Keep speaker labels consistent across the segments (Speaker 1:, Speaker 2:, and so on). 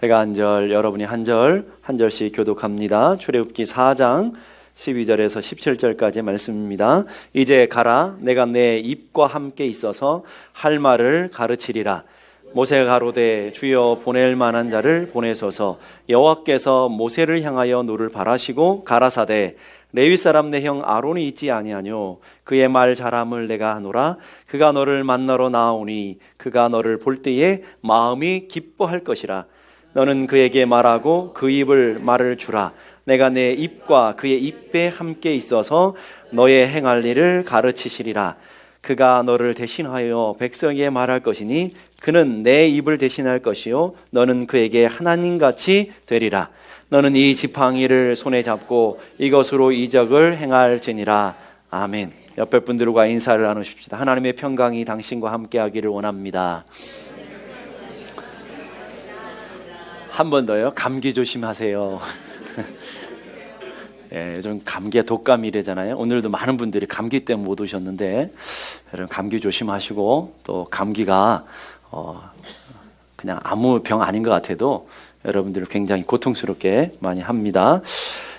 Speaker 1: 제가 한 절, 여러분이 한 절, 한 절씩 교독합니다. 출애굽기 4장 12절에서 17절까지의 말씀입니다. 이제 가라, 내가 내 입과 함께 있어서 할 말을 가르치리라. 모세가 가로되 주여 보낼 만한 자를 보내소서. 여호와께서 모세를 향하여 노를 바라시고 가라사대 레위 사람 내 형 아론이 있지 아니하뇨. 그의 말 잘함을 내가 하노라. 그가 너를 만나러 나오니 그가 너를 볼 때에 마음이 기뻐할 것이라. 너는 그에게 말하고 그 입을 말을 주라. 내가 내 입과 그의 입에 함께 있어서 너의 행할 일을 가르치시리라. 그가 너를 대신하여 백성에게 말할 것이니 그는 내 입을 대신할 것이요 너는 그에게 하나님같이 되리라. 너는 이 지팡이를 손에 잡고 이것으로 이적을 행할지니라. 아멘. 옆에 분들과 인사를 나누십시다. 하나님의 평강이 당신과 함께 하기를 원합니다. 한 번 더요. 감기 조심하세요. 예, 요즘 감기가 독감이래잖아요. 오늘도 많은 분들이 감기 때문에 못 오셨는데 여러분 감기 조심하시고, 또 감기가 그냥 아무 병 아닌 것 같아도 여러분들을 굉장히 고통스럽게 많이 합니다.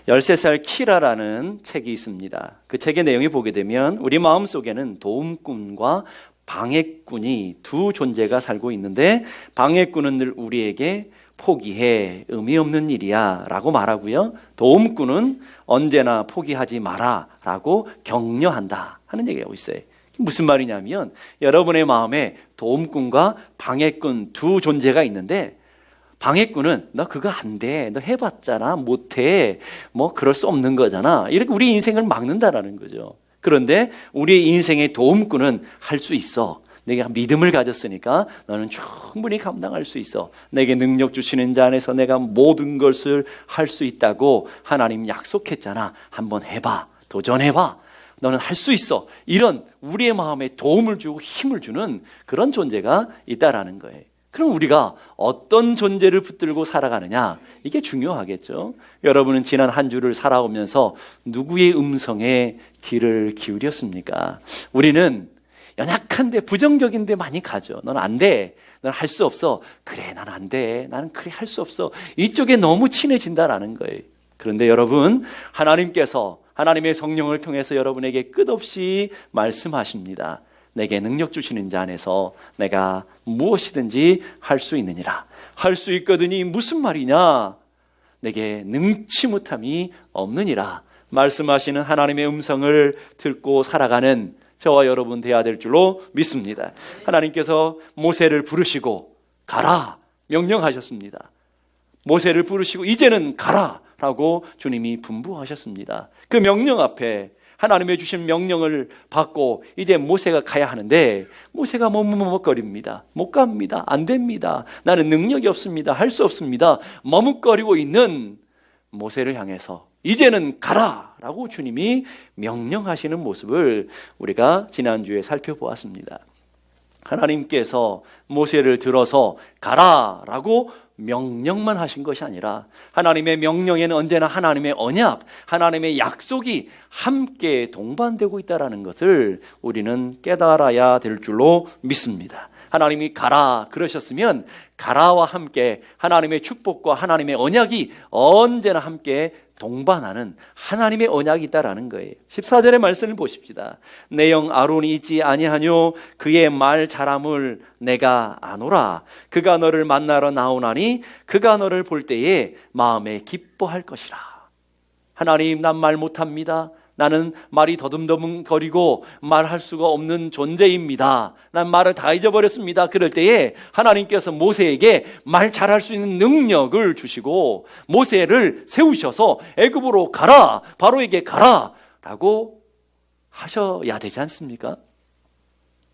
Speaker 1: 13살 키라라는 책이 있습니다. 그 책의 내용이 보게 되면 우리 마음속에는 도움꾼과 방해꾼이 두 존재가 살고 있는데, 방해꾼은 늘 우리에게 포기해, 의미 없는 일이야 라고 말하고요, 도움꾼은 언제나 포기하지 마라 라고 격려한다 하는 얘기가 있어요. 무슨 말이냐면 여러분의 마음에 도움꾼과 방해꾼 두 존재가 있는데, 방해꾼은 너 그거 안 돼, 너 해봤잖아, 못해, 뭐 그럴 수 없는 거잖아, 이렇게 우리 인생을 막는다라는 거죠. 그런데 우리 인생의 도움꾼은 할 수 있어, 내가 믿음을 가졌으니까 너는 충분히 감당할 수 있어, 내게 능력 주시는 자 안에서 내가 모든 것을 할 수 있다고 하나님 약속했잖아, 한번 해봐, 도전해봐, 너는 할 수 있어, 이런 우리의 마음에 도움을 주고 힘을 주는 그런 존재가 있다라는 거예요. 그럼 우리가 어떤 존재를 붙들고 살아가느냐, 이게 중요하겠죠. 여러분은 지난 한 주를 살아오면서 누구의 음성에 귀를 기울였습니까? 우리는 연약한데 부정적인데 많이 가죠. 넌 안 돼, 넌 할 수 없어, 그래 난 안 돼, 나는 그래 할 수 없어, 이쪽에 너무 친해진다라는 거예요. 그런데 여러분, 하나님께서 하나님의 성령을 통해서 여러분에게 끝없이 말씀하십니다. 내게 능력 주시는 자 안에서 내가 무엇이든지 할 수 있느니라. 할 수 있거든이 무슨 말이냐? 내게 능치 못함이 없느니라. 말씀하시는 하나님의 음성을 듣고 살아가는 저와 여러분 되어야 될 줄로 믿습니다. 하나님께서 모세를 부르시고 가라 명령하셨습니다. 모세를 부르시고 이제는 가라 라고 주님이 분부하셨습니다. 그 명령 앞에, 하나님의 주신 명령을 받고 이제 모세가 가야 하는데, 모세가 머뭇거립니다. 못 갑니다. 안 됩니다. 나는 능력이 없습니다. 할 수 없습니다. 머뭇거리고 있는 모세를 향해서 이제는 가라 라고 주님이 명령하시는 모습을 우리가 지난주에 살펴보았습니다. 하나님께서 모세를 들어서 가라 라고 명령만 하신 것이 아니라, 하나님의 명령에는 언제나 하나님의 언약, 하나님의 약속이 함께 동반되고 있다는 것을 우리는 깨달아야 될 줄로 믿습니다. 하나님이 가라 그러셨으면 가라와 함께 하나님의 축복과 하나님의 언약이 언제나 함께 동반하는 하나님의 언약이 있다라는 거예요. 14절의 말씀을 보십시다. 내 형 아론이 있지 아니하뇨. 그의 말 잘함을 내가 아노라. 그가 너를 만나러 나오나니 그가 너를 볼 때에 마음에 기뻐할 것이라. 하나님, 난 말 못합니다. 나는 말이 더듬더듬거리고 말할 수가 없는 존재입니다. 난 말을 다 잊어버렸습니다. 그럴 때에 하나님께서 모세에게 말 잘할 수 있는 능력을 주시고 모세를 세우셔서 애굽으로 가라, 바로에게 가라 라고 하셔야 되지 않습니까?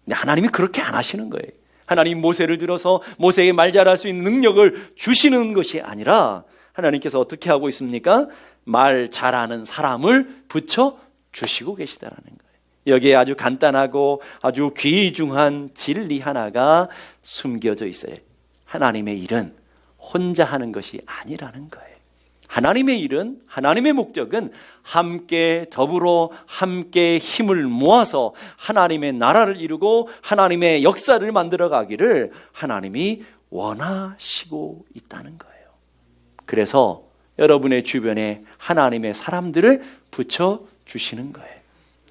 Speaker 1: 근데 하나님이 그렇게 안 하시는 거예요. 하나님 모세를 들어서 모세에게 말 잘할 수 있는 능력을 주시는 것이 아니라 하나님께서 어떻게 하고 있습니까? 말 잘하는 사람을 붙여 주시고 계시다라는 거예요. 여기에 아주 간단하고 아주 귀중한 진리 하나가 숨겨져 있어요. 하나님의 일은 혼자 하는 것이 아니라는 거예요. 하나님의 일은, 하나님의 목적은 함께 더불어 함께 힘을 모아서 하나님의 나라를 이루고 하나님의 역사를 만들어 가기를 하나님이 원하시고 있다는 거예요. 그래서 여러분의 주변에 하나님의 사람들을 붙여주시는 거예요.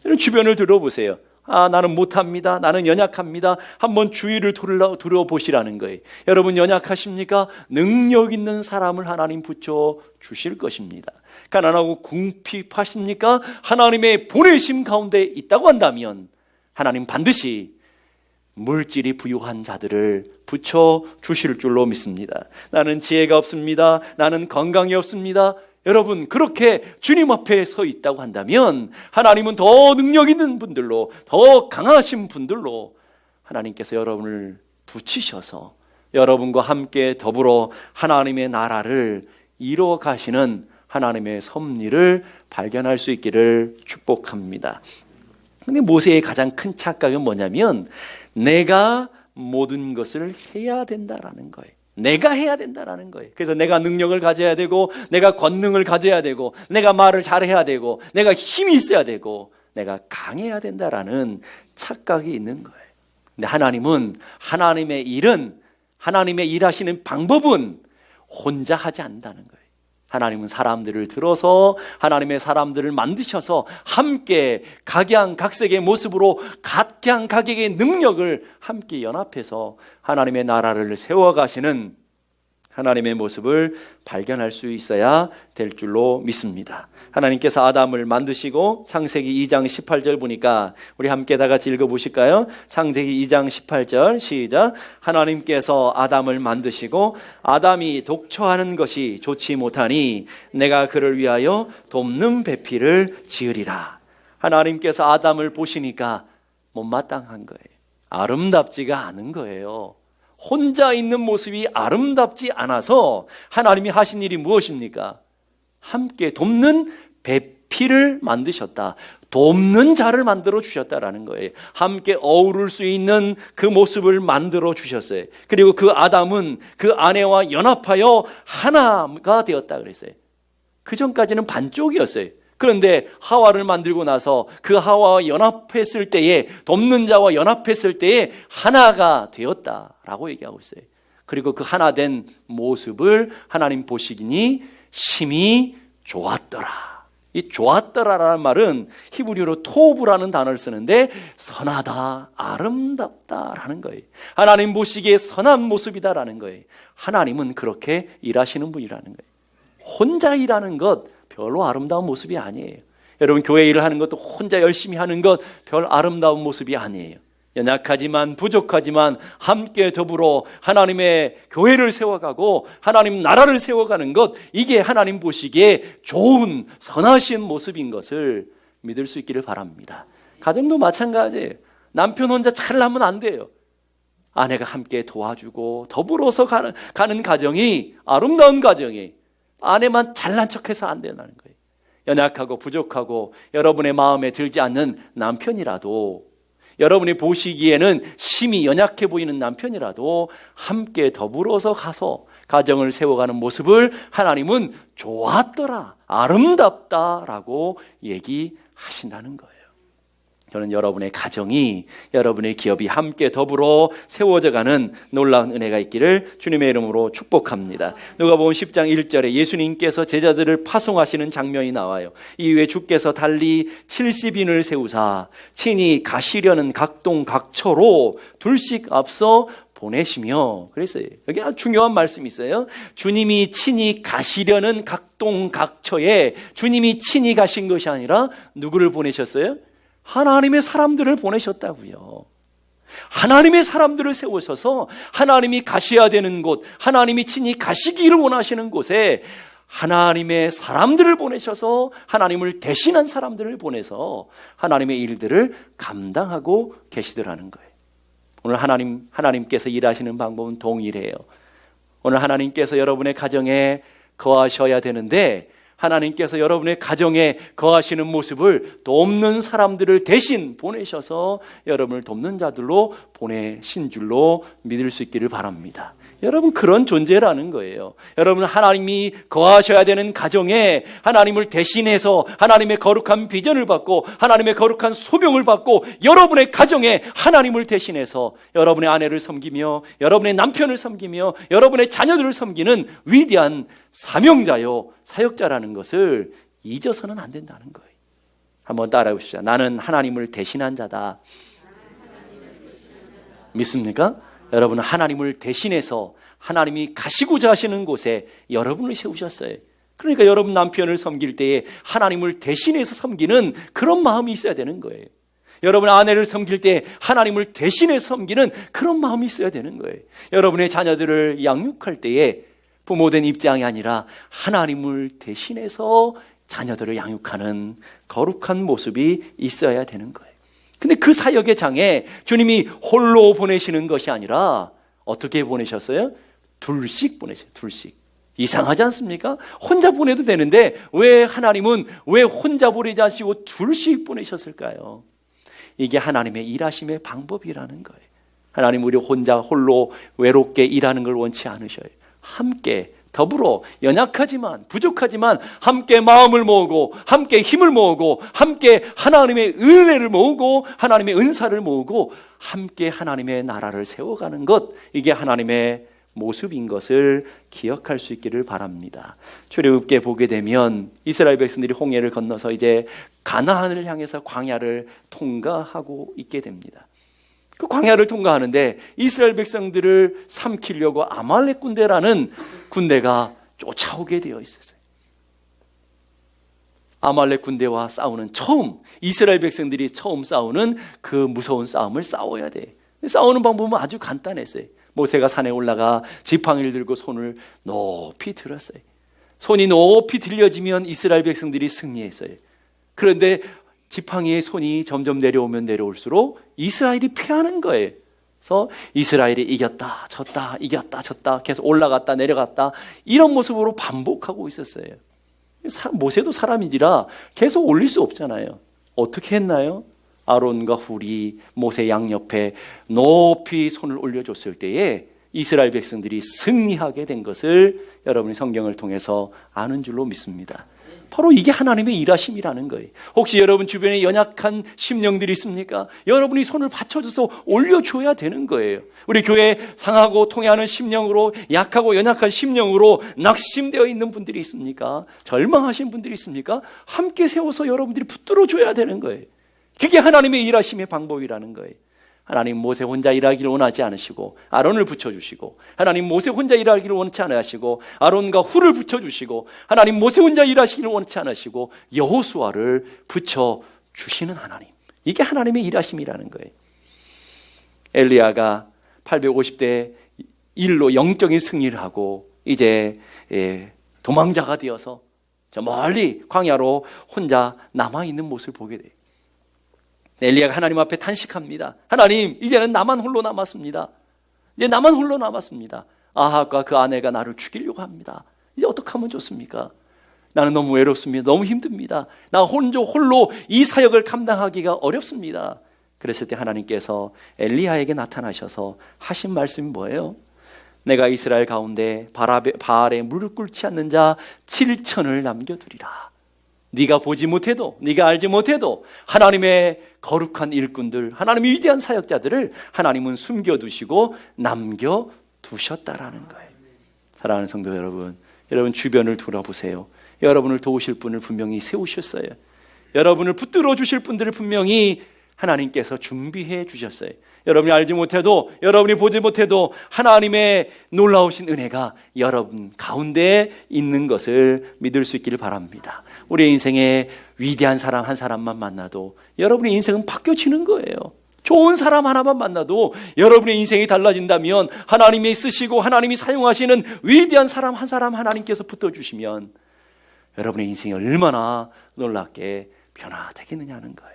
Speaker 1: 여러분 주변을 들어보세요. 나는 못합니다. 나는 연약합니다. 한번 주위를 둘러보시라는 거예요. 여러분 연약하십니까? 능력 있는 사람을 하나님 붙여주실 것입니다. 가난하고 궁핍하십니까? 하나님의 보내심 가운데 있다고 한다면 하나님 반드시 물질이 부유한 자들을 붙여주실 줄로 믿습니다. 나는 지혜가 없습니다. 나는 건강이 없습니다. 여러분 그렇게 주님 앞에 서 있다고 한다면 하나님은 더 능력 있는 분들로, 더 강하신 분들로 하나님께서 여러분을 붙이셔서 여러분과 함께 더불어 하나님의 나라를 이루어 가시는 하나님의 섭리를 발견할 수 있기를 축복합니다. 근데 모세의 가장 큰 착각은 뭐냐면 내가 모든 것을 해야 된다라는 거예요. 내가 해야 된다라는 거예요. 그래서 내가 능력을 가져야 되고, 내가 권능을 가져야 되고, 내가 말을 잘해야 되고, 내가 힘이 있어야 되고, 내가 강해야 된다라는 착각이 있는 거예요. 근데 하나님은 하나님의 일은, 하나님의 일하시는 방법은 혼자 하지 않는다는 거예요. 하나님은 사람들을 들어서 하나님의 사람들을 만드셔서 함께 각양각색의 모습으로 각양각색의 능력을 함께 연합해서 하나님의 나라를 세워가시는 하나님의 모습을 발견할 수 있어야 될 줄로 믿습니다. 하나님께서 아담을 만드시고 창세기 2장 18절 보니까 우리 함께 다 같이 읽어보실까요? 창세기 2장 18절 시작. 하나님께서 아담을 만드시고 아담이 독처하는 것이 좋지 못하니 내가 그를 위하여 돕는 배필을 지으리라. 하나님께서 아담을 보시니까 못마땅한 거예요. 아름답지가 않은 거예요. 혼자 있는 모습이 아름답지 않아서 하나님이 하신 일이 무엇입니까? 함께 돕는 배필을 만드셨다. 돕는 자를 만들어 주셨다라는 거예요. 함께 어우를 수 있는 그 모습을 만들어 주셨어요. 그리고 그 아담은 그 아내와 연합하여 하나가 되었다 그랬어요. 그 전까지는 반쪽이었어요. 그런데 하와를 만들고 나서 그 하와와 연합했을 때에, 돕는 자와 연합했을 때에 하나가 되었다라고 얘기하고 있어요. 그리고 그 하나 된 모습을 하나님 보시기니 심히 좋았더라. 이 좋았더라라는 말은 히브리어로 토브라는 단어를 쓰는데 선하다, 아름답다라는 거예요. 하나님 보시기에 선한 모습이다라는 거예요. 하나님은 그렇게 일하시는 분이라는 거예요. 혼자 일하는 것 별로 아름다운 모습이 아니에요. 여러분 교회 일을 하는 것도 혼자 열심히 하는 것 별 아름다운 모습이 아니에요. 연약하지만 부족하지만 함께 더불어 하나님의 교회를 세워가고 하나님 나라를 세워가는 것, 이게 하나님 보시기에 좋은 선하신 모습인 것을 믿을 수 있기를 바랍니다. 가정도 마찬가지예요. 남편 혼자 잘나면 안 돼요. 아내가 함께 도와주고 더불어서 가는 가정이 아름다운 가정이에요. 아내만 잘난 척해서 안 된다는 거예요. 연약하고 부족하고 여러분의 마음에 들지 않는 남편이라도, 여러분이 보시기에는 심히 연약해 보이는 남편이라도 함께 더불어서 가서 가정을 세워가는 모습을 하나님은 좋았더라, 아름답다라고 얘기하신다는 거예요. 저는 여러분의 가정이, 여러분의 기업이 함께 더불어 세워져가는 놀라운 은혜가 있기를 주님의 이름으로 축복합니다. 누가복음 10장 1절에 예수님께서 제자들을 파송하시는 장면이 나와요. 이후에 주께서 달리 70인을 세우사 친히 가시려는 각동 각처로 둘씩 앞서 보내시며 그랬어요. 여기 아주 중요한 말씀이 있어요. 주님이 친히 가시려는 각동 각처에 주님이 친히 가신 것이 아니라 누구를 보내셨어요? 하나님의 사람들을 보내셨다고요. 하나님의 사람들을 세우셔서 하나님이 가셔야 되는 곳, 하나님이 친히 가시기를 원하시는 곳에 하나님의 사람들을 보내셔서, 하나님을 대신한 사람들을 보내서 하나님의 일들을 감당하고 계시더라는 거예요. 오늘 하나님께서 일하시는 방법은 동일해요. 오늘 하나님께서 여러분의 가정에 거하셔야 되는데 하나님께서 여러분의 가정에 거하시는 모습을 돕는 사람들을 대신 보내셔서 여러분을 돕는 자들로 보내신 줄로 믿을 수 있기를 바랍니다. 여러분, 그런 존재라는 거예요. 여러분, 하나님이 거하셔야 되는 가정에 하나님을 대신해서 하나님의 거룩한 비전을 받고 하나님의 거룩한 소명을 받고 여러분의 가정에 하나님을 대신해서 여러분의 아내를 섬기며 여러분의 남편을 섬기며 여러분의 자녀들을 섬기는 위대한 사명자요 사역자라는 것을 잊어서는 안 된다는 거예요. 한번 따라해 보시죠. 나는 하나님을 대신한 자다. 믿습니까? 여러분은 하나님을 대신해서 하나님이 가시고자 하시는 곳에 여러분을 세우셨어요. 그러니까 여러분 남편을 섬길 때에 하나님을 대신해서 섬기는 그런 마음이 있어야 되는 거예요. 여러분 아내를 섬길 때 하나님을 대신해서 섬기는 그런 마음이 있어야 되는 거예요. 여러분의 자녀들을 양육할 때에 부모된 입장이 아니라 하나님을 대신해서 자녀들을 양육하는 거룩한 모습이 있어야 되는 거예요. 근데 그 사역의 장에 주님이 홀로 보내시는 것이 아니라 어떻게 보내셨어요? 둘씩 보내셨어요. 둘씩. 이상하지 않습니까? 혼자 보내도 되는데 왜 하나님은 왜 혼자 보내지 않으시고 둘씩 보내셨을까요? 이게 하나님의 일하심의 방법이라는 거예요. 하나님 우리 혼자 홀로 외롭게 일하는 걸 원치 않으셔요. 함께 더불어 연약하지만 부족하지만 함께 마음을 모으고 함께 힘을 모으고 함께 하나님의 은혜를 모으고 하나님의 은사를 모으고 함께 하나님의 나라를 세워가는 것, 이게 하나님의 모습인 것을 기억할 수 있기를 바랍니다. 출애굽기에 보게 되면 이스라엘 백성들이 홍해를 건너서 이제 가나안을 향해서 광야를 통과하고 있게 됩니다. 그 광야를 통과하는데 이스라엘 백성들을 삼키려고 아말렉 군대라는 군대가 쫓아오게 되어 있었어요. 아말렉 군대와 싸우는 이스라엘 백성들이 처음 싸우는 그 무서운 싸움을 싸워야 돼. 싸우는 방법은 아주 간단했어요. 모세가 산에 올라가 지팡이를 들고 손을 높이 들었어요. 손이 높이 들려지면 이스라엘 백성들이 승리했어요. 그런데 지팡이의 손이 점점 내려오면 내려올수록 이스라엘이 패하는 거예요. 그래서 이스라엘이 이겼다 졌다 이겼다 졌다 계속 올라갔다 내려갔다 이런 모습으로 반복하고 있었어요. 모세도 사람인지라 계속 올릴 수 없잖아요. 어떻게 했나요? 아론과 훌이 모세 양옆에 높이 손을 올려줬을 때에 이스라엘 백성들이 승리하게 된 것을 여러분이 성경을 통해서 아는 줄로 믿습니다. 바로 이게 하나님의 일하심이라는 거예요. 혹시 여러분 주변에 연약한 심령들이 있습니까? 여러분이 손을 받쳐줘서 올려줘야 되는 거예요. 우리 교회 상하고 통해하는 심령으로, 약하고 연약한 심령으로 낙심되어 있는 분들이 있습니까? 절망하신 분들이 있습니까? 함께 세워서 여러분들이 붙들어줘야 되는 거예요. 그게 하나님의 일하심의 방법이라는 거예요. 하나님 모세 혼자 일하기를 원하지 않으시고 아론을 붙여주시고, 하나님 모세 혼자 일하기를 원치 않으시고 아론과 훌을 붙여주시고, 하나님 모세 혼자 일하시기를 원치 않으시고 여호수아를 붙여주시는 하나님, 이게 하나님의 일하심이라는 거예요. 엘리야가 850대 1로 영적인 승리를 하고 이제 도망자가 되어서 저 멀리 광야로 혼자 남아있는 모습을 보게 돼요. 엘리야가 하나님 앞에 탄식합니다. 하나님, 이제는 나만 홀로 남았습니다. 이제 나만 홀로 남았습니다. 아합과 그 아내가 나를 죽이려고 합니다. 이제 어떻게 하면 좋습니까? 나는 너무 외롭습니다. 너무 힘듭니다. 나 홀로 이 사역을 감당하기가 어렵습니다. 그랬을 때 하나님께서 엘리야에게 나타나셔서 하신 말씀이 뭐예요? 내가 이스라엘 가운데 바알에 무릎 꿇지 않는 자 7천을 남겨두리라. 네가 보지 못해도, 네가 알지 못해도 하나님의 거룩한 일꾼들, 하나님의 위대한 사역자들을 하나님은 숨겨두시고 남겨두셨다라는 거예요. 사랑하는 성도 여러분, 여러분 주변을 돌아보세요. 여러분을 도우실 분을 분명히 세우셨어요. 여러분을 붙들어 주실 분들을 분명히 하나님께서 준비해 주셨어요. 여러분이 알지 못해도, 여러분이 보지 못해도 하나님의 놀라우신 은혜가 여러분 가운데 있는 것을 믿을 수 있기를 바랍니다. 우리의 인생에 위대한 사람 한 사람만 만나도 여러분의 인생은 바뀌어지는 거예요. 좋은 사람 하나만 만나도 여러분의 인생이 달라진다면, 하나님이 쓰시고 하나님이 사용하시는 위대한 사람 한 사람 하나님께서 붙어주시면 여러분의 인생이 얼마나 놀랍게 변화되겠느냐는 거예요.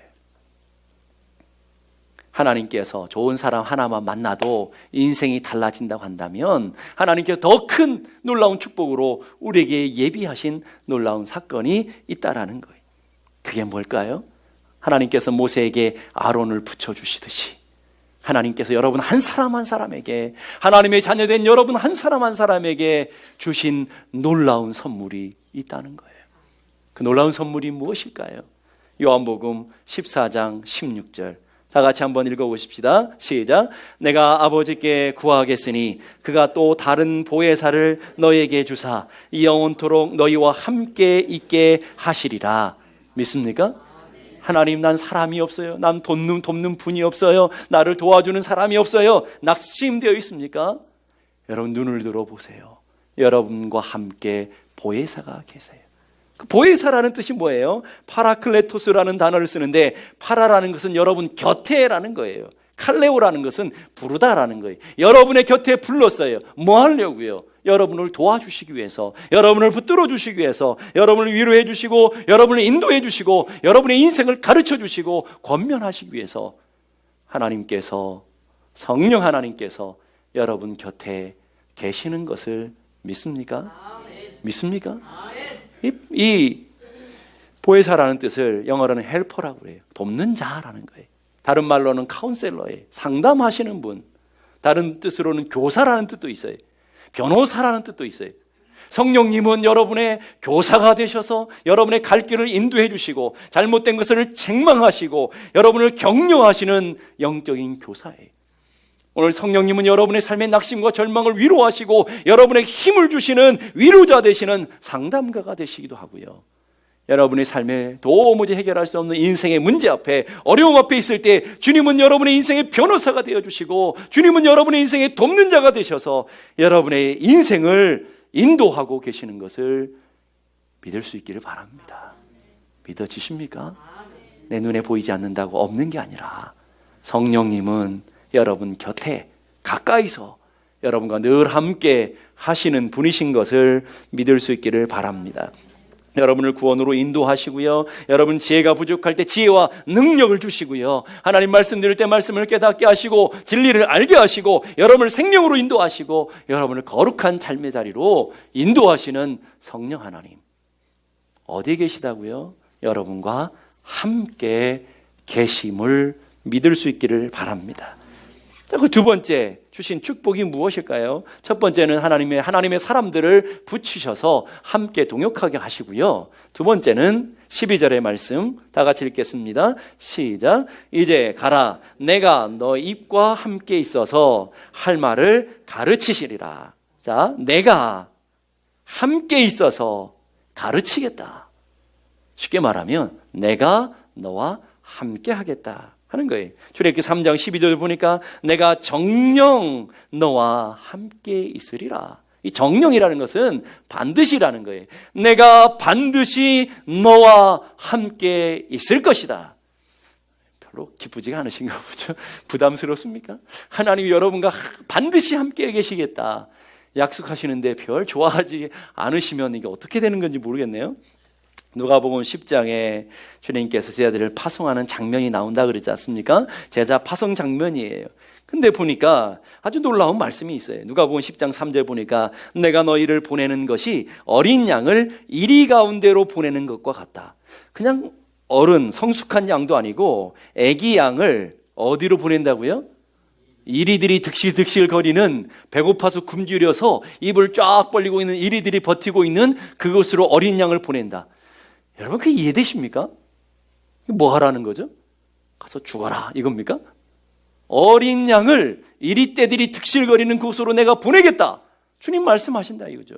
Speaker 1: 하나님께서 좋은 사람 하나만 만나도 인생이 달라진다고 한다면 하나님께서 더 큰 놀라운 축복으로 우리에게 예비하신 놀라운 사건이 있다라는 거예요. 그게 뭘까요? 하나님께서 모세에게 아론을 붙여주시듯이 하나님께서 여러분 한 사람 한 사람에게, 하나님의 자녀된 여러분 한 사람 한 사람에게 주신 놀라운 선물이 있다는 거예요. 그 놀라운 선물이 무엇일까요? 요한복음 14장 16절 다 같이 한번 읽어보십시다. 시작. 내가 아버지께 구하겠으니 그가 또 다른 보혜사를 너에게 주사 영원토록 너희와 함께 있게 하시리라. 믿습니까? 하나님, 난 사람이 없어요. 난 돕는 분이 없어요. 나를 도와주는 사람이 없어요. 낙심되어 있습니까? 여러분 눈을 들어보세요. 여러분과 함께 보혜사가 계세요. 그 보혜사라는 뜻이 뭐예요? 파라클레토스라는 단어를 쓰는데, 파라라는 것은 여러분 곁에라는 거예요. 칼레오라는 것은 부르다라는 거예요. 여러분의 곁에 불렀어요. 뭐 하려고요? 여러분을 도와주시기 위해서, 여러분을 붙들어 주시기 위해서, 여러분을 위로해 주시고, 여러분을 인도해 주시고, 여러분의 인생을 가르쳐 주시고, 권면하시기 위해서 하나님께서, 성령 하나님께서 여러분 곁에 계시는 것을 믿습니까? 믿습니까? 이 보혜사라는 뜻을 영어로는 헬퍼라고 해요. 돕는 자라는 거예요. 다른 말로는 카운셀러예요. 상담하시는 분. 다른 뜻으로는 교사라는 뜻도 있어요. 변호사라는 뜻도 있어요. 성령님은 여러분의 교사가 되셔서 여러분의 갈 길을 인도해 주시고, 잘못된 것을 책망하시고 여러분을 격려하시는 영적인 교사예요. 오늘 성령님은 여러분의 삶의 낙심과 절망을 위로하시고 여러분의 힘을 주시는 위로자 되시는 상담가가 되시기도 하고요. 여러분의 삶에 도무지 해결할 수 없는 인생의 문제 앞에, 어려움 앞에 있을 때 주님은 여러분의 인생의 변호사가 되어주시고, 주님은 여러분의 인생의 돕는 자가 되셔서 여러분의 인생을 인도하고 계시는 것을 믿을 수 있기를 바랍니다. 믿어지십니까? 내 눈에 보이지 않는다고 없는 게 아니라 성령님은 여러분 곁에 가까이서 여러분과 늘 함께 하시는 분이신 것을 믿을 수 있기를 바랍니다. 여러분을 구원으로 인도하시고요, 여러분 지혜가 부족할 때 지혜와 능력을 주시고요, 하나님 말씀 드릴 때 말씀을 깨닫게 하시고 진리를 알게 하시고 여러분을 생명으로 인도하시고 여러분을 거룩한 삶의 자리로 인도하시는 성령 하나님, 어디에 계시다고요? 여러분과 함께 계심을 믿을 수 있기를 바랍니다. 자, 그 두 번째 주신 축복이 무엇일까요? 첫 번째는 하나님의 사람들을 붙이셔서 함께 동역하게 하시고요. 두 번째는 12절의 말씀 다 같이 읽겠습니다. 시작. 이제 가라. 내가 너 입과 함께 있어서 할 말을 가르치시리라. 자, 내가 함께 있어서 가르치겠다. 쉽게 말하면 내가 너와 함께 하겠다 하는 거예요. 출애굽기 3장 12절 보니까 내가 정녕 너와 함께 있으리라. 이 정령이라는 것은 반드시라는 거예요. 내가 반드시 너와 함께 있을 것이다. 별로 기쁘지가 않으신가 보죠. 부담스럽습니까? 하나님이 여러분과 반드시 함께 계시겠다 약속하시는데 별 좋아하지 않으시면 이게 어떻게 되는 건지 모르겠네요. 누가복음 10장에 주님께서 제자들을 파송하는 장면이 나온다 그랬지 않습니까? 제자 파송 장면이에요. 근데 보니까 아주 놀라운 말씀이 있어요. 누가복음 10장 3절 보니까 내가 너희를 보내는 것이 어린 양을 이리 가운데로 보내는 것과 같다. 그냥 어른 성숙한 양도 아니고 애기 양을 어디로 보낸다고요? 이리들이 득실득실 거리는, 배고파서 굶주려서 입을 쫙 벌리고 있는 이리들이 버티고 있는 그곳으로 어린 양을 보낸다. 여러분 그게 이해되십니까? 뭐 하라는 거죠? 가서 죽어라 이겁니까? 어린 양을 이리떼들이 득실거리는 곳으로 내가 보내겠다. 주님 말씀하신다 이거죠.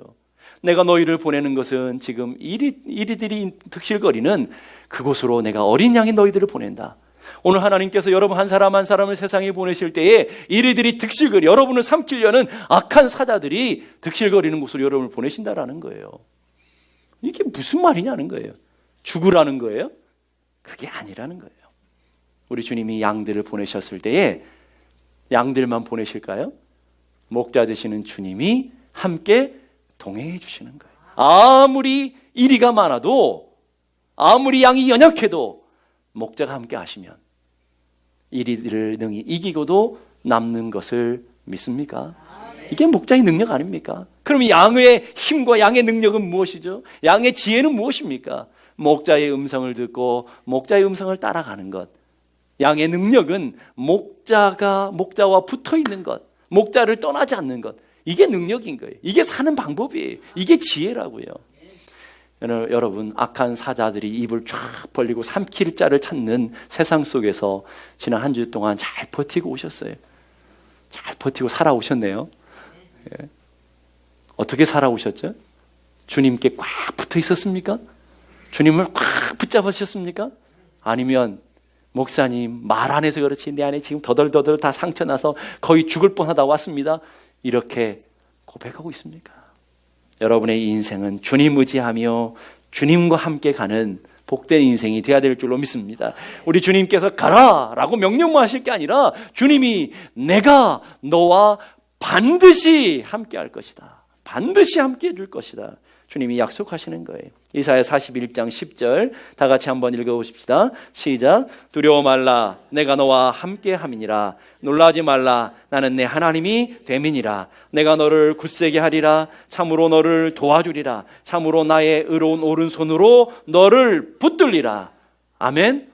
Speaker 1: 내가 너희를 보내는 것은 지금 이리들이 득실거리는 그곳으로 내가 어린 양인 너희들을 보낸다. 오늘 하나님께서 여러분 한 사람 한 사람을 세상에 보내실 때에 이리들이 득실거리, 여러분을 삼키려는 악한 사자들이 득실거리는 곳으로 여러분을 보내신다라는 거예요. 이게 무슨 말이냐는 거예요. 죽으라는 거예요? 그게 아니라는 거예요. 우리 주님이 양들을 보내셨을 때에 양들만 보내실까요? 목자 되시는 주님이 함께 동행해 주시는 거예요. 아무리 이리가 많아도, 아무리 양이 연약해도 목자가 함께 하시면 이리들을 능히 이기고도 남는 것을 믿습니까? 이게 목자의 능력 아닙니까? 그럼 양의 힘과 양의 능력은 무엇이죠? 양의 지혜는 무엇입니까? 목자의 음성을 듣고 목자의 음성을 따라가는 것. 양의 능력은 목자와 붙어 있는 것, 목자를 떠나지 않는 것, 이게 능력인 거예요. 이게 사는 방법이에요. 이게 지혜라고요. 여러분, 악한 사자들이 입을 쫙 벌리고 삼킬 자를 찾는 세상 속에서 지난 한 주 동안 잘 버티고 오셨어요. 잘 버티고 살아오셨네요. 예. 어떻게 살아오셨죠? 주님께 꽉 붙어 있었습니까? 주님을 꽉 붙잡으셨습니까? 아니면 목사님 말 안 해서 그렇지 내 안에 지금 더덜더덜 다 상처나서 거의 죽을 뻔하다 왔습니다, 이렇게 고백하고 있습니까? 여러분의 인생은 주님 의지하며 주님과 함께 가는 복된 인생이 되어야 될 줄로 믿습니다. 우리 주님께서 가라 라고 명령만 하실 게 아니라 주님이 내가 너와 반드시 함께 할 것이다, 반드시 함께 해줄 것이다, 주님이 약속하시는 거예요. 이사야 41장 10절 다 같이 한번 읽어보십시다. 시작. 두려워 말라, 내가 너와 함께 함이니라. 놀라지 말라, 나는 내 하나님이 됨이니라. 내가 너를 굳세게 하리라. 참으로 너를 도와주리라. 참으로 나의 의로운 오른손으로 너를 붙들리라. 아멘.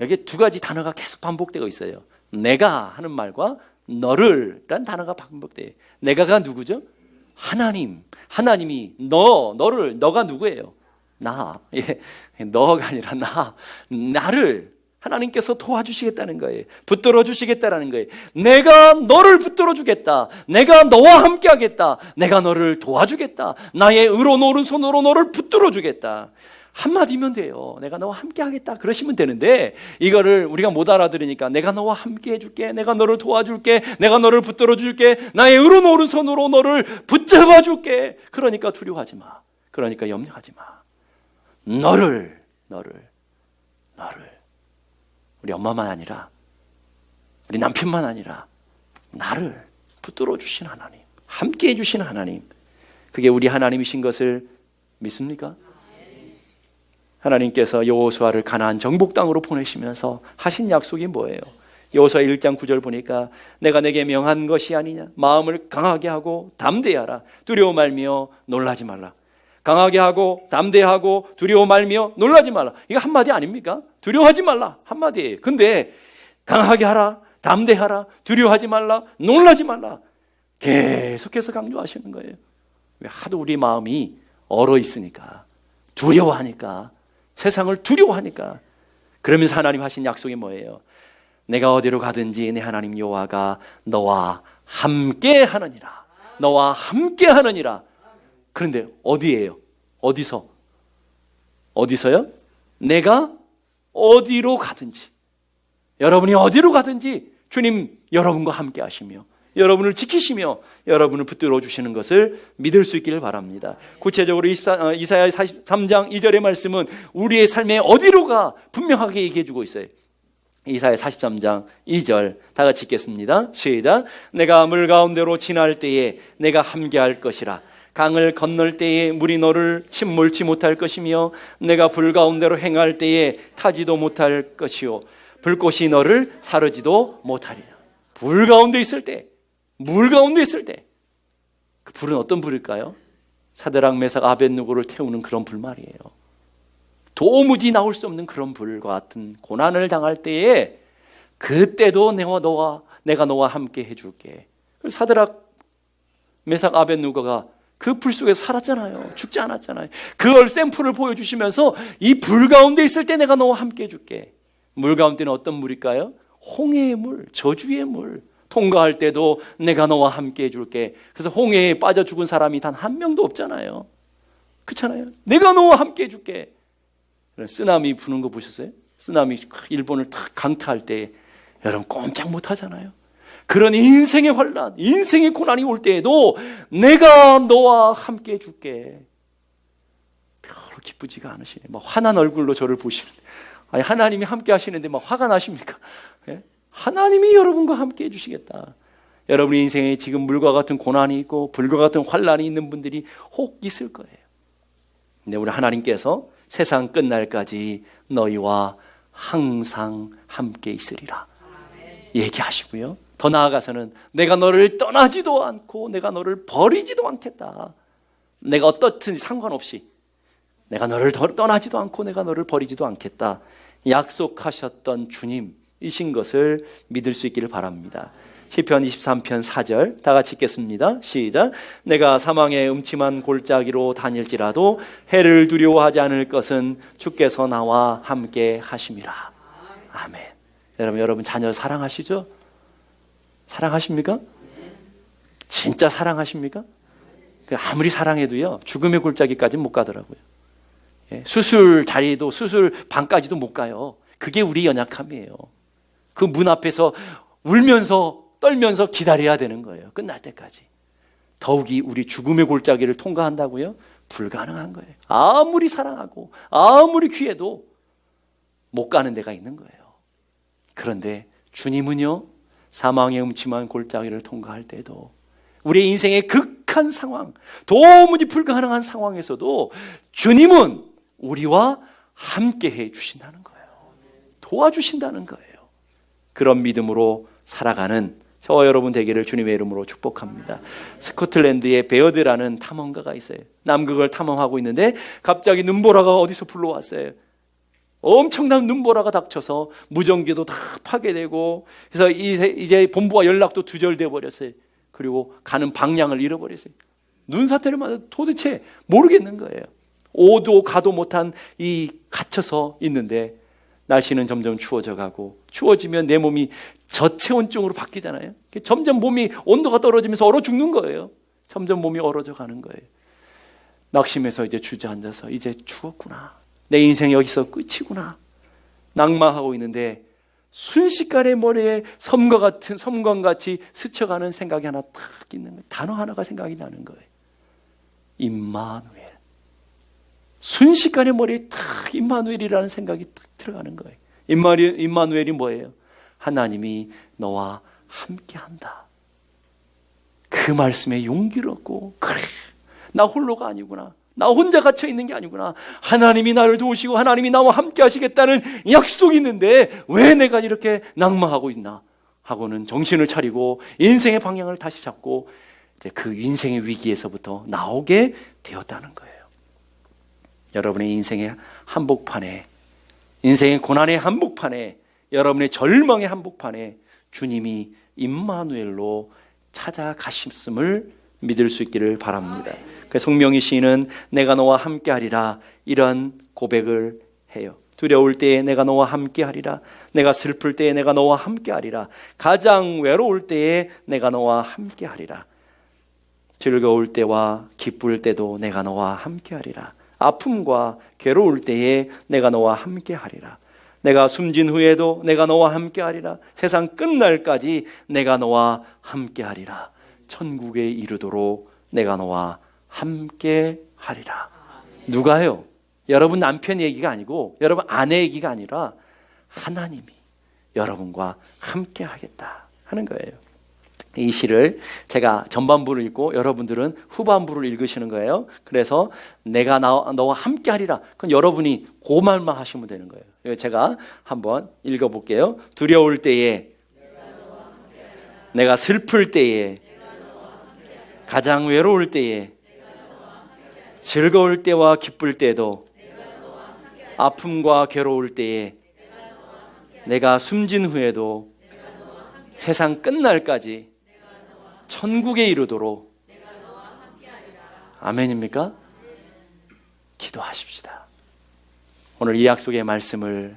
Speaker 1: 여기 두 가지 단어가 계속 반복되고 있어요. 내가 하는 말과 너를 라는 단어가 반복돼요. 내가가 누구죠? 하나님이 너가 누구예요? 나. 예, 너가 아니라 나를 하나님께서 도와주시겠다는 거예요. 붙들어 주시겠다는 거예요. 내가 너를 붙들어 주겠다. 내가 너와 함께 하겠다. 내가 너를 도와주겠다. 나의 의로운 오른손으로 너를 붙들어 주겠다. 한마디면 돼요. 내가 너와 함께 하겠다 그러시면 되는데, 이거를 우리가 못 알아들으니까 내가 너와 함께 해줄게, 내가 너를 도와줄게, 내가 너를 붙들어 줄게, 나의 의로운 오른손으로 너를 붙잡아 줄게. 그러니까 두려워하지 마. 그러니까 염려하지 마. 너를 우리 엄마만 아니라 우리 남편만 아니라 나를 붙들어 주신 하나님, 함께 해주신 하나님, 그게 우리 하나님이신 것을 믿습니까? 하나님께서 여호수아를 가나안 정복 땅으로 보내시면서 하신 약속이 뭐예요? 여호수아 1장 9절 보니까 내가 내게 명한 것이 아니냐, 마음을 강하게 하고 담대하라, 두려워 말며 놀라지 말라. 강하게 하고 담대하고 두려워 말며 놀라지 말라. 이거 한마디 아닙니까? 두려워하지 말라 한마디예요. 근데 강하게 하라, 담대하라, 두려워하지 말라, 놀라지 말라, 계속해서 강조하시는 거예요. 왜? 하도 우리 마음이 얼어 있으니까, 두려워하니까, 세상을 두려워하니까. 그러면서 하나님 하신 약속이 뭐예요? 내가 어디로 가든지 내 하나님 여호와가 너와 함께 하느니라. 너와 함께 하느니라. 그런데 어디예요? 어디서요? 내가 어디로 가든지, 여러분이 어디로 가든지 주님 여러분과 함께 하시며 여러분을 지키시며 여러분을 붙들어 주시는 것을 믿을 수 있기를 바랍니다. 구체적으로 이사야 43장 2절의 말씀은 우리의 삶에 어디로가 분명하게 얘기해 주고 있어요. 이사야 43장 2절 다 같이 읽겠습니다. 시작. 내가 물 가운데로 지날 때에 내가 함께할 것이라. 강을 건널 때에 물이 너를 침몰치 못할 것이며 내가 불 가운데로 행할 때에 타지도 못할 것이요 불꽃이 너를 사르지도 못하리라. 불 가운데 있을 때, 물 가운데 있을 때, 그 불은 어떤 불일까요? 사드락 메삭 아벳느고를 태우는 그런 불 말이에요. 도무지 나올 수 없는 그런 불과 같은 고난을 당할 때에, 그때도 내가 너와 함께 해줄게. 사드락 메삭 아벳느고가 그 불 속에서 살았잖아요. 죽지 않았잖아요. 그걸 샘플을 보여주시면서 이 불 가운데 있을 때 내가 너와 함께 해줄게. 물 가운데는 어떤 물일까요? 홍해의 물, 저주의 물. 통과할 때도 내가 너와 함께 해줄게. 그래서 홍해에 빠져 죽은 사람이 단 한 명도 없잖아요. 그렇잖아요. 내가 너와 함께 해줄게. 쓰나미 부는 거 보셨어요? 쓰나미 일본을 탁 강타할 때 여러분 꼼짝 못 하잖아요. 그런 인생의 환난, 인생의 고난이 올 때에도 내가 너와 함께 해줄게. 별로 기쁘지가 않으시네. 막 화난 얼굴로 저를 보시는데, 아니 하나님이 함께 하시는데 막 화가 나십니까? 예? 하나님이 여러분과 함께 해주시겠다. 여러분의 인생에 지금 물과 같은 고난이 있고 불과 같은 환난이 있는 분들이 혹 있을 거예요. 근데 우리 하나님께서 세상 끝날까지 너희와 항상 함께 있으리라 얘기하시고요. 더 나아가서는 내가 너를 떠나지도 않고 내가 너를 버리지도 않겠다. 내가 어떻든지 상관없이 내가 너를 떠나지도 않고 내가 너를 버리지도 않겠다 약속하셨던 주님이신 것을 믿을 수 있기를 바랍니다. 시편 23편 4절 다 같이 읽겠습니다. 시작. 내가 사망의 음침한 골짜기로 다닐지라도 해를 두려워하지 않을 것은 주께서 나와 함께 하심이라. 아멘. 여러분 자녀 사랑하시죠? 사랑하십니까? 진짜 사랑하십니까? 아무리 사랑해도요, 죽음의 골짜기까지는 못 가더라고요. 수술 자리도, 수술 방까지도 못 가요. 그게 우리 연약함이에요. 그 문 앞에서 울면서 떨면서 기다려야 되는 거예요. 끝날 때까지. 더욱이 우리 죽음의 골짜기를 통과한다고요? 불가능한 거예요. 아무리 사랑하고 아무리 귀해도 못 가는 데가 있는 거예요. 그런데 주님은요, 사망의 음침한 골짜기를 통과할 때도, 우리 인생의 극한 상황, 도무지 불가능한 상황에서도 주님은 우리와 함께 해 주신다는 거예요. 도와주신다는 거예요. 그런 믿음으로 살아가는 저와 여러분 되기를 주님의 이름으로 축복합니다. 스코틀랜드에 베어드라는 탐험가가 있어요. 남극을 탐험하고 있는데 갑자기 눈보라가 어디서 불러왔어요. 엄청난 눈보라가 닥쳐서 무전기도 다 파괴되고, 그래서 이제 본부와 연락도 두절돼 버렸어요. 그리고 가는 방향을 잃어버렸어요. 눈사태를 맞아 도대체 모르겠는 거예요. 오도 가도 못한 이 갇혀서 있는데, 날씨는 점점 추워져 가고, 추워지면 내 몸이 저체온증으로 바뀌잖아요. 점점 몸이 온도가 떨어지면서 얼어 죽는 거예요. 점점 몸이 얼어져 가는 거예요. 낙심해서 이제 주저앉아서 이제 죽었구나, 내 인생이 여기서 끝이구나 낙마하고 있는데, 순식간에 머리에 섬광같이 스쳐가는 생각이 하나 딱 있는 거예요. 단어 하나가 생각이 나는 거예요. 임마누엘. 순식간에 머리에 딱 임마누엘이라는 생각이 딱 들어가는 거예요. 임마누엘이 뭐예요? 하나님이 너와 함께한다. 그 말씀에 용기를 얻고, 그래, 나 홀로가 아니구나, 나 혼자 갇혀 있는 게 아니구나, 하나님이 나를 도우시고 하나님이 나와 함께 하시겠다는 약속이 있는데 왜 내가 이렇게 낙마하고 있나 하고는 정신을 차리고 인생의 방향을 다시 잡고 이제 그 인생의 위기에서부터 나오게 되었다는 거예요. 여러분의 인생의 한복판에, 인생의 고난의 한복판에, 여러분의 절망의 한복판에 주님이 임마누엘로 찾아가셨음을 믿을 수 있기를 바랍니다. 그래서 송명희 시인은 내가 너와 함께하리라, 이런 고백을 해요. 두려울 때에 내가 너와 함께하리라, 내가 슬플 때에 내가 너와 함께하리라, 가장 외로울 때에 내가 너와 함께하리라, 즐거울 때와 기쁠 때도 내가 너와 함께하리라, 아픔과 괴로울 때에 내가 너와 함께하리라, 내가 숨진 후에도 내가 너와 함께하리라, 세상 끝날까지 내가 너와 함께하리라, 천국에 이르도록 내가 너와 함께하리라. 누가요? 여러분 남편 얘기가 아니고, 여러분 아내 얘기가 아니라 하나님이 여러분과 함께하겠다 하는 거예요. 이 시를 제가 전반부를 읽고 여러분들은 후반부를 읽으시는 거예요. 그래서 내가 너와 함께하리라, 그건 여러분이 그 말만 하시면 되는 거예요. 제가 한번 읽어볼게요. 두려울 때에, 내가 슬플 때에, 가장 외로울 때에, 즐거울 때와 기쁠 때도, 아픔과 괴로울 때에, 내가 숨진 후에도, 세상 끝날까지 천국에 이르도록. 아멘입니까? 기도하십시다. 오늘 이 약속의 말씀을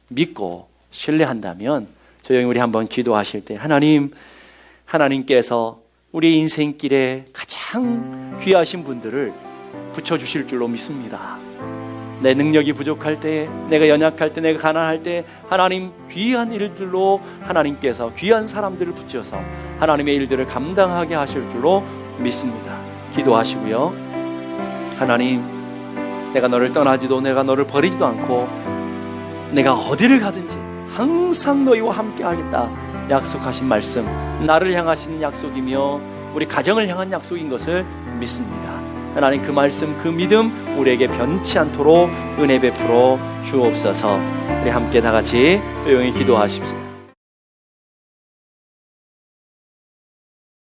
Speaker 1: 믿고 신뢰한다면 조용히 우리 한번 기도하실 때, 하나님께서 우리 인생길에 가장 귀하신 분들을 붙여주실 줄로 믿습니다. 내 능력이 부족할 때, 내가 연약할 때, 내가 가난할 때 하나님 귀한 일들로 하나님께서 귀한 사람들을 붙여서 하나님의 일들을 감당하게 하실 줄로 믿습니다. 기도하시고요. 하나님, 내가 너를 떠나지도 내가 너를 버리지도 않고 내가 어디를 가든지 항상 너희와 함께 하겠다 약속하신 말씀, 나를 향하신 약속이며 우리 가정을 향한 약속인 것을 믿습니다. 하나님, 그 말씀, 그 믿음 우리에게 변치 않도록 은혜 베풀어 주옵소서. 우리 함께 다 같이 조용히 기도하십시다.